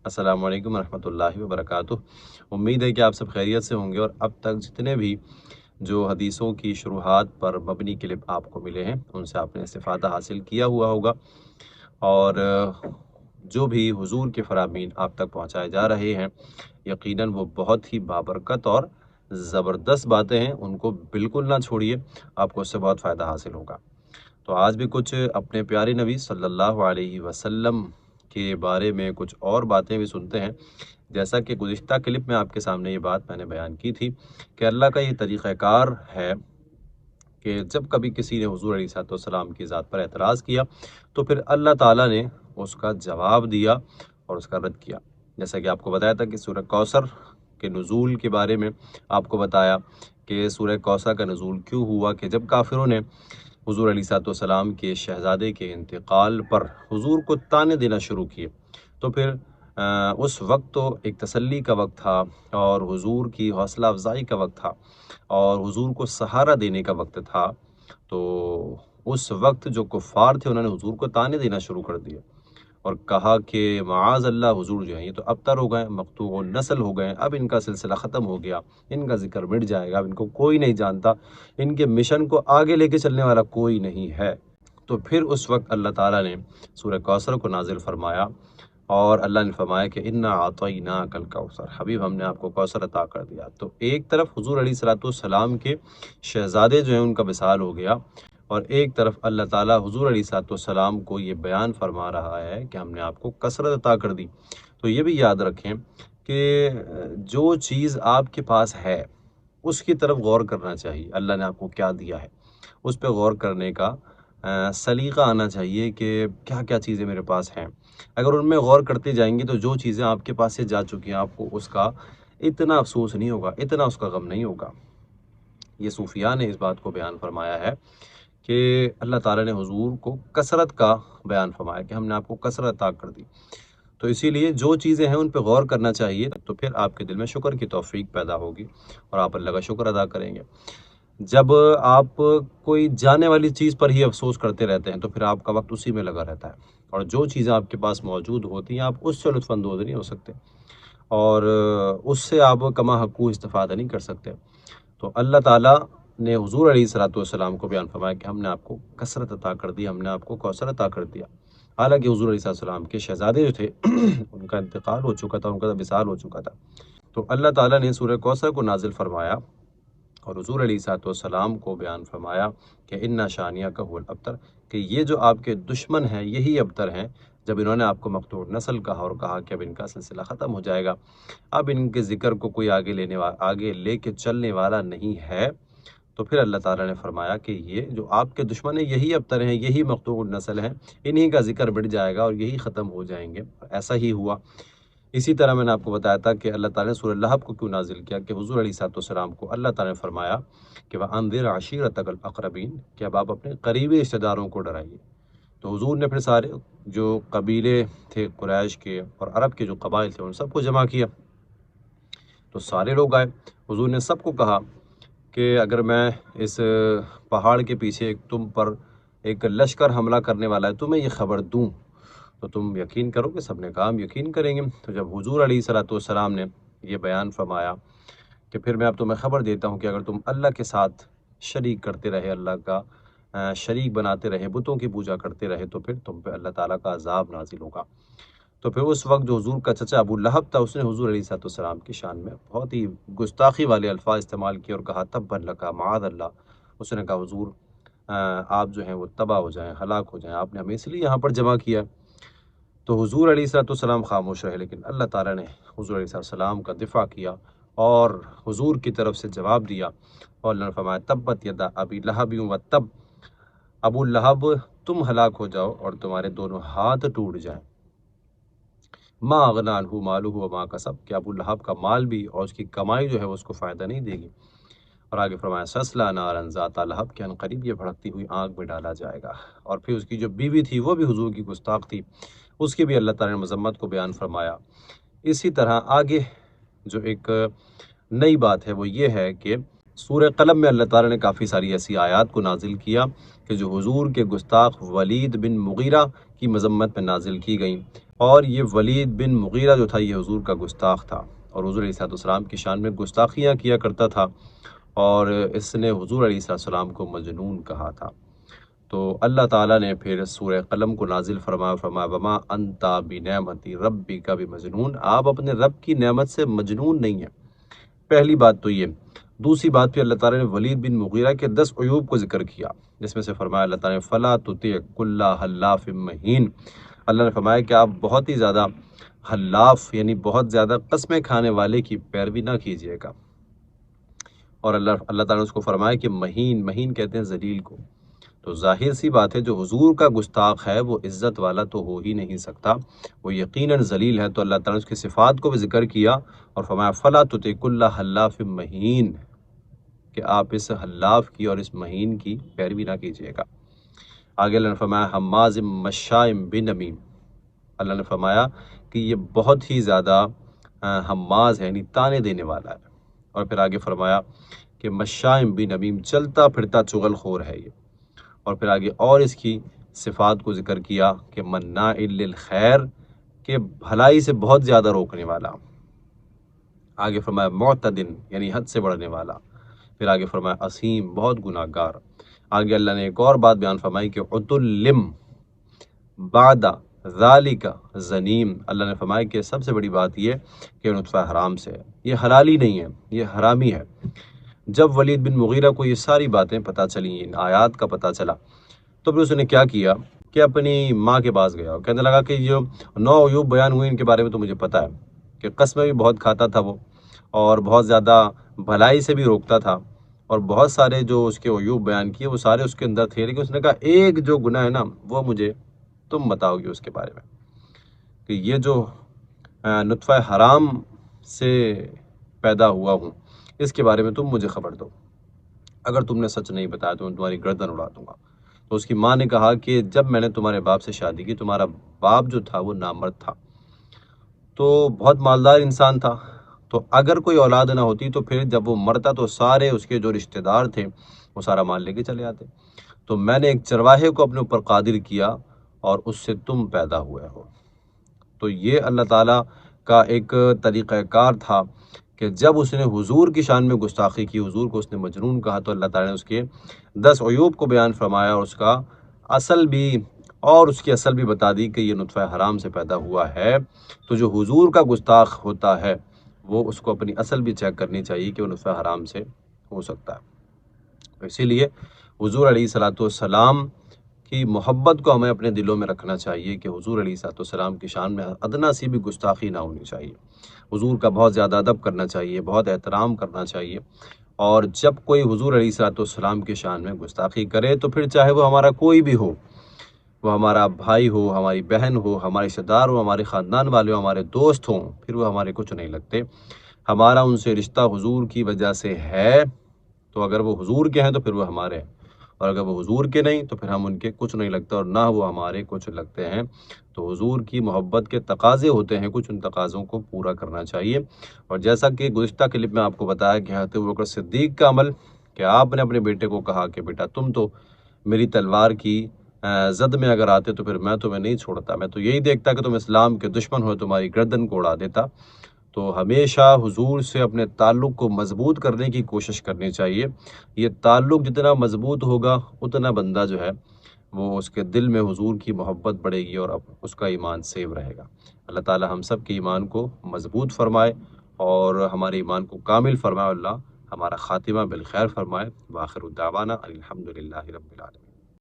السلام علیکم ورحمۃ اللہ وبرکاتہ۔ امید ہے کہ آپ سب خیریت سے ہوں گے، اور اب تک جتنے بھی جو حدیثوں کی شروحات پر مبنی کلپ آپ کو ملے ہیں ان سے آپ نے استفادہ حاصل کیا ہوا ہوگا، اور جو بھی حضور کے فرامین آپ تک پہنچائے جا رہے ہیں یقیناً وہ بہت ہی بابرکت اور زبردست باتیں ہیں، ان کو بالکل نہ چھوڑیے، آپ کو اس سے بہت فائدہ حاصل ہوگا۔ تو آج بھی کچھ اپنے پیارے نبی صلی اللہ علیہ وسلم کے بارے میں کچھ اور باتیں بھی سنتے ہیں۔ جیسا کہ گزشتہ کلپ میں آپ کے سامنے یہ بات میں نے بیان کی تھی کہ اللہ کا یہ طریقہ کار ہے کہ جب کبھی کسی نے حضور علیہ الصلوۃ والسلام کی ذات پر اعتراض کیا تو پھر اللہ تعالیٰ نے اس کا جواب دیا اور اس کا رد کیا۔ جیسا کہ آپ کو بتایا تھا کہ سورہ کوثر کے نزول کے بارے میں آپ کو بتایا کہ سورہ کوثر کا نزول کیوں ہوا، کہ جب کافروں نے حضور علیہ الصلوۃ والسلام کے شہزادے کے انتقال پر حضور کو طعنے دینا شروع کیے، تو پھر اس وقت تو ایک تسلی کا وقت تھا اور حضور کی حوصلہ افزائی کا وقت تھا اور حضور کو سہارا دینے کا وقت تھا۔ تو اس وقت جو کفار تھے انہوں نے حضور کو طعنے دینا شروع کر دیا اور کہا کہ معاذ اللہ، حضور جو ہیں یہ تو ابتر ہو گئے، مقطوع النسل ہو گئے، اب ان کا سلسلہ ختم ہو گیا، ان کا ذکر مٹ جائے گا، اب ان کو کوئی نہیں جانتا، ان کے مشن کو آگے لے کے چلنے والا کوئی نہیں ہے۔ تو پھر اس وقت اللہ تعالیٰ نے سورہ کوثر کو نازل فرمایا اور اللہ نے فرمایا کہ انا اعطیناک الکوثر، حبیب ہم نے آپ کو کوثر عطا کر دیا۔ تو ایک طرف حضور علیہ الصلوۃ والسلام کے شہزادے جو ہیں ان کا وصال ہو گیا، اور ایک طرف اللہ تعالیٰ حضور علیہ الصلوۃ والسلام کو یہ بیان فرما رہا ہے کہ ہم نے آپ کو کثرت عطا کر دی۔ تو یہ بھی یاد رکھیں کہ جو چیز آپ کے پاس ہے اس کی طرف غور کرنا چاہیے، اللہ نے آپ کو کیا دیا ہے اس پہ غور کرنے کا سلیقہ آنا چاہیے کہ کیا کیا چیزیں میرے پاس ہیں۔ اگر ان میں غور کرتے جائیں گے تو جو چیزیں آپ کے پاس سے جا چکی ہیں آپ کو اس کا اتنا افسوس نہیں ہوگا، اتنا اس کا غم نہیں ہوگا۔ یہ صوفیاء نے اس بات کو بیان فرمایا ہے کہ اللہ تعالیٰ نے حضور کو کثرت کا بیان فرمایا کہ ہم نے آپ کو کثرت عطا کر دی۔ تو اسی لیے جو چیزیں ہیں ان پہ غور کرنا چاہیے، تو پھر آپ کے دل میں شکر کی توفیق پیدا ہوگی اور آپ اللہ کا شکر ادا کریں گے۔ جب آپ کوئی جانے والی چیز پر ہی افسوس کرتے رہتے ہیں تو پھر آپ کا وقت اسی میں لگا رہتا ہے، اور جو چیزیں آپ کے پاس موجود ہوتی ہیں آپ اس سے لطف اندوز نہیں ہو سکتے اور اس سے آپ کما حقوق استفادہ نہیں کر سکتے۔ تو اللہ تعالیٰ نے حضور علیہ الصلوۃ والسلام کو بیان فرمایا کہ ہم نے آپ کو کثرت عطا کر دی، ہم نے آپ کو کوثر عطا کر دیا۔ حالانکہ حضور علیہ السلام کے شہزادے جو تھے ان کا انتقال ہو چکا تھا، ان کا وصال ہو چکا تھا۔ تو اللہ تعالیٰ نے سورہ کوثر کو نازل فرمایا اور حضور علیہ الصلوۃ والسلام کو بیان فرمایا کہ انا شانیہ کا هو الابتر، کہ یہ جو آپ کے دشمن ہیں یہی ابتر ہیں۔ جب انہوں نے آپ کو مقطوع نسل کہا اور کہا کہ اب ان کا سلسلہ ختم ہو جائے گا، اب ان کے ذکر کو کوئی آگے لے کے چلنے والا نہیں ہے، تو پھر اللہ تعالیٰ نے فرمایا کہ یہ جو آپ کے دشمن ہیں یہی ابتر ہیں، یہی مقطوع النسل ہیں، انہی کا ذکر بڑھ جائے گا اور یہی ختم ہو جائیں گے۔ ایسا ہی ہوا۔ اسی طرح میں نے آپ کو بتایا تھا کہ اللہ تعالیٰ نے سورہ لہب کو کیوں نازل کیا، کہ حضور علیہ الصلوۃ والسلام کو اللہ تعالیٰ نے فرمایا کہ وَأَنذِرْ عَشِيرَتَكَ الْأَقْرَبِينَ، کہ اب آپ اپنے قریبی رشتہ داروں کو ڈرائیے۔ تو حضور نے پھر سارے جو قبیلے تھے قریش کے اور عرب کے جو قبائل تھے ان سب کو جمع کیا، تو سارے لوگ آئے۔ حضور نے سب کو کہا کہ اگر میں اس پہاڑ کے پیچھے تم پر ایک لشکر حملہ کرنے والا ہے تمہیں یہ خبر دوں تو تم یقین کرو گے؟ سب نے کہا ہم یقین کریں گے۔ تو جب حضور علیہ الصلوۃ والسلام نے یہ بیان فرمایا کہ پھر میں اب تمہیں خبر دیتا ہوں کہ اگر تم اللہ کے ساتھ شریک کرتے رہے، اللہ کا شریک بناتے رہے، بتوں کی پوجا کرتے رہے، تو پھر تم پہ اللہ تعالیٰ کا عذاب نازل ہوگا۔ تو پھر اس وقت جو حضور کا چچا ابو لہب تھا اس نے حضور علیہ الصلوۃ والسلام کی شان میں بہت ہی گستاخی والے الفاظ استعمال کیے اور کہا تبا لکا معاذ اللہ۔ اس نے کہا حضور آپ جو ہیں وہ تباہ ہو جائیں، ہلاک ہو جائیں، آپ نے ہمیں اس لیے یہاں پر جمع کیا۔ تو حضور علیہ الصلوۃ والسلام خاموش رہے، لیکن اللہ تعالیٰ نے حضور علیہ الصلوۃ والسلام کا دفاع کیا اور حضور کی طرف سے جواب دیا، اور اللہ نے فرمایا تبت یدا ابی لہب و تب، ابو لہب تم ہلاک ہو جاؤ اور تمہارے دونوں ہاتھ ٹوٹ جائیں۔ ما اغنی عنہ مالہ وما کسب، کہ ابو لہب کا مال بھی اور اس کی کمائی جو ہے وہ اس کو فائدہ نہیں دے گی۔ اور آگے فرمایا سیصلی نارا ذات لہب، کہ عنقریب یہ بھڑکتی ہوئی آگ میں ڈالا جائے گا۔ اور پھر اس کی جو بیوی تھی وہ بھی حضور کی گستاخ تھی، اس کی بھی اللہ تعالیٰ نے مذمت کو بیان فرمایا۔ اسی طرح آگے جو ایک نئی بات ہے وہ یہ ہے کہ سورہ قلم میں اللہ تعالیٰ نے کافی ساری ایسی آیات کو نازل کیا کہ جو حضور کے گستاخ ولید بن مغیرہ کی مذمت میں نازل کی گئیں۔ اور یہ ولید بن مغیرہ جو تھا یہ حضور کا گستاخ تھا اور حضور علیہ السلام کی شان میں گستاخیاں کیا کرتا تھا، اور اس نے حضور علیہ السلام کو مجنون کہا تھا۔ تو اللہ تعالیٰ نے پھر سورہ قلم کو نازل فرمایا وما انتا بنعمتی ربک بمجنون، آپ اپنے رب کی نعمت سے مجنون نہیں ہیں۔ پہلی بات تو یہ۔ دوسری بات پہ اللہ تعالیٰ نے ولید بن مغیرہ کے 10 عیوب کو ذکر کیا، جس میں سے فرمایا اللہ تعالیٰ نے فلا تطع کل حلاف مہین، اللہ نے فرمایا کہ آپ بہت ہی زیادہ حلاف یعنی بہت زیادہ قسمیں کھانے والے کی پیروی نہ کیجیے گا۔ اور اللہ تعالیٰ نے اس کو فرمایا کہ مہین کہتے ہیں ذلیل کو۔ تو ظاہر سی بات ہے جو حضور کا گستاخ ہے وہ عزت والا تو ہو ہی نہیں سکتا، وہ یقیناً ذلیل ہے۔ تو اللہ تعالیٰ نے اس کی صفات کو بھی ذکر کیا اور فرمایا فلا تطع کل حلاف مہین، کہ آپ اس حلاف کی اور اس مہین کی پیروی نہ کیجیے گا۔ آگے اللہ نے فرمایا حماز مشاء بنمیم، اللہ نے فرمایا کہ یہ بہت ہی زیادہ حماز ہے یعنی تانے دینے والا ہے۔ اور پھر آگے فرمایا کہ مشاء بنمیم، چلتا پھرتا چغل خور ہے یہ۔ اور پھر آگے اور اس کی صفات کو ذکر کیا کہ مناع للخیر، کہ بھلائی سے بہت زیادہ روکنے والا۔ آگے فرمایا معتدن یعنی حد سے بڑھنے والا۔ پھر آگے فرمایا اسیم، بہت گناہ گار۔ آگے اللہ نے ایک اور بات بیان فرمائی کہ عتلم بعد ذالک زنیم، اللہ نے فرمایا کہ سب سے بڑی بات یہ کہ نطفہ حرام سے ہے، یہ حلالی نہیں ہے، یہ حرامی ہے۔ جب ولید بن مغیرہ کو یہ ساری باتیں پتہ چلیں، ان آیات کا پتہ چلا، تو پھر اس نے کیا کیا کہ اپنی ماں کے پاس گیا اور کہنے لگا کہ جو 9 عیوب بیان ہوئے ان کے بارے میں تو مجھے پتہ ہے کہ قسمیں بھی بہت کھاتا تھا وہ، اور بہت زیادہ بھلائی سے بھی روکتا تھا، اور بہت سارے جو اس کے عیوب بیان کیے وہ سارے اس کے اندر تھے، لیکن اس نے کہا ایک جو گناہ ہے نا وہ مجھے تم بتاؤ گے اس کے بارے میں، کہ یہ جو نطفہ حرام سے پیدا ہوا ہوں اس کے بارے میں تم مجھے خبر دو، اگر تم نے سچ نہیں بتایا تو میں تمہاری گردن اڑا دوں گا۔ تو اس کی ماں نے کہا کہ جب میں نے تمہارے باپ سے شادی کی تمہارا باپ جو تھا وہ نامرد تھا، تو بہت مالدار انسان تھا، تو اگر کوئی اولاد نہ ہوتی تو پھر جب وہ مرتا تو سارے اس کے جو رشتہ دار تھے وہ سارا مال لے کے چلے آتے، تو میں نے ایک چرواہے کو اپنے اوپر قادر کیا اور اس سے تم پیدا ہوئے ہو۔ تو یہ اللہ تعالیٰ کا ایک طریقہ کار تھا کہ جب اس نے حضور کی شان میں گستاخی کی، حضور کو اس نے مجنون کہا، تو اللہ تعالیٰ نے اس کے 10 عیوب کو بیان فرمایا اور اس کی اصل بھی بتا دی کہ یہ نطفہ حرام سے پیدا ہوا ہے۔ تو جو حضور کا گستاخ ہوتا ہے وہ اس کو اپنی اصل بھی چیک کرنی چاہیے کہ وہ نطفہ حرام سے ہو سکتا ہے۔ اسی لیے حضور علیہ السلام کی محبت کو ہمیں اپنے دلوں میں رکھنا چاہیے کہ حضور علیہ السلام کی شان میں ادنا سی بھی گستاخی نہ ہونی چاہیے، حضور کا بہت زیادہ ادب کرنا چاہیے، بہت احترام کرنا چاہیے۔ اور جب کوئی حضور علیہ السلام کی شان میں گستاخی کرے تو پھر چاہے وہ ہمارا کوئی بھی ہو، وہ ہمارا بھائی ہو، ہماری بہن ہو، ہمارے رشتہ دار ہو، ہمارے خاندان والے ہو، ہمارے دوست ہوں، پھر وہ ہمارے کچھ نہیں لگتے۔ ہمارا ان سے رشتہ حضور کی وجہ سے ہے، تو اگر وہ حضور کے ہیں تو پھر وہ ہمارے ہیں، اور اگر وہ حضور کے نہیں تو پھر ہم ان کے کچھ نہیں لگتا اور نہ وہ ہمارے کچھ لگتے ہیں۔ تو حضور کی محبت کے تقاضے ہوتے ہیں کچھ، ان تقاضوں کو پورا کرنا چاہیے۔ اور جیسا کہ گزشتہ کلپ میں آپ کو بتایا کہ حضرت ابوبکر صدیق کا عمل، کہ آپ نے اپنے بیٹے کو کہا کہ بیٹا تم تو میری تلوار کی زد میں اگر آتے تو پھر میں تمہیں نہیں چھوڑتا، میں تو یہی دیکھتا کہ تم اسلام کے دشمن ہو، تمہاری گردن کو اڑا دیتا۔ تو ہمیشہ حضور سے اپنے تعلق کو مضبوط کرنے کی کوشش کرنی چاہیے۔ یہ تعلق جتنا مضبوط ہوگا اتنا بندہ جو ہے وہ اس کے دل میں حضور کی محبت بڑھے گی اور اس کا ایمان سیو رہے گا۔ اللہ تعالی ہم سب کے ایمان کو مضبوط فرمائے اور ہمارے ایمان کو کامل فرمائے، اللہ ہمارا خاتمہ بالخیر فرمائے۔ وآخر دعوانا الحمدللہ رب العالمین۔